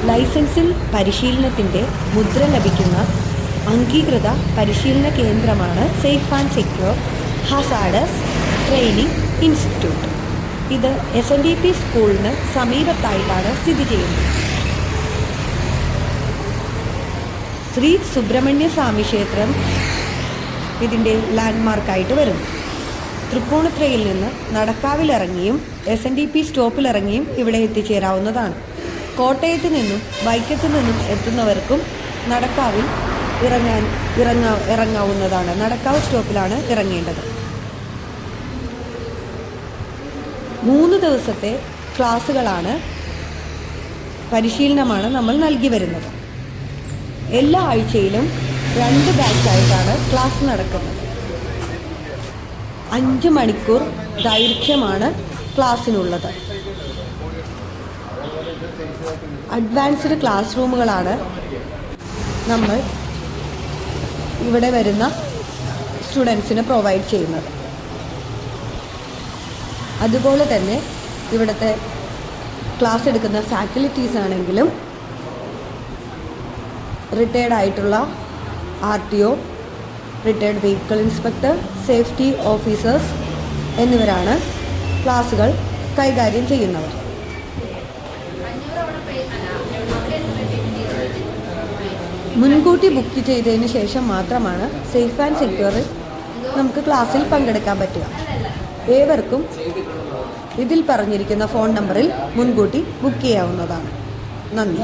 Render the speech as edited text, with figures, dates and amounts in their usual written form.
ലൈസൻസിൽ പരിശീലനത്തിൻ്റെ മുദ്ര ലഭിക്കുന്ന അംഗീകൃത പരിശീലന കേന്ദ്രമാണ് safe and secure hazardous training institute. ഇത് SNDP സ്കൂളിന് സമീപത്തായിട്ടാണ് സ്ഥിതി ചെയ്യുന്നത്. ശ്രീ സുബ്രഹ്മണ്യ സ്വാമി ക്ഷേത്രം ഇതിൻ്റെ ലാൻഡ്മാർക്കായിട്ട് വരുന്നു. തൃപ്പൂണിത്തുറയിൽ നിന്ന് നടക്കാവിലിറങ്ങിയും SNDP സ്റ്റോപ്പിലിറങ്ങിയും ഇവിടെ എത്തിച്ചേരാവുന്നതാണ്. കോട്ടയത്ത് നിന്നും വൈക്കത്ത് നിന്നും എത്തുന്നവർക്കും നടക്കാവിൽ ഇറങ്ങാവുന്നതാണ്. നടക്കാവ് സ്റ്റോപ്പിലാണ് ഇറങ്ങേണ്ടത്. 3 ദിവസത്തെ ക്ലാസ്സുകളാണ്, പരിശീലനമാണ് നമ്മൾ നൽകി വരുന്നത്. എല്ലാ ആഴ്ചയിലും 2 ബാച്ചായിട്ടാണ് ക്ലാസ് നടക്കുന്നത്. 5 മണിക്കൂർ ദൈർഘ്യമാണ് ക്ലാസ്സിനുള്ളത്. അഡ്വാൻസ്ഡ് ക്ലാസ് റൂമുകളാണ് നമ്മൾ ഇവിടെ വരുന്ന സ്റ്റുഡൻസിന് പ്രൊവൈഡ് ചെയ്യുന്നത്. അതുപോലെ തന്നെ ഇവിടുത്തെ ക്ലാസ് എടുക്കുന്ന ഫാക്കൽറ്റീസ് ആണെങ്കിലും റിട്ടയർഡ് ആയിട്ടുള്ള RTO, retired vehicle inspector, safety officers എന്നിവരാണ് ക്ലാസ്സുകൾ കൈകാര്യം ചെയ്യുന്നവർ. മുൻകൂട്ടി ബുക്ക് ചെയ്തതിന് ശേഷം മാത്രമാണ് സേഫ് ആൻഡ് സെക്യൂറിൽ നമുക്ക് ക്ലാസ്സിൽ പങ്കെടുക്കാൻ പറ്റുക. ഏവർക്കും ഇതിൽ പറഞ്ഞിരിക്കുന്ന ഫോൺ നമ്പറിൽ മുൻകൂട്ടി ബുക്ക് ചെയ്യാവുന്നതാണ്. നന്ദി.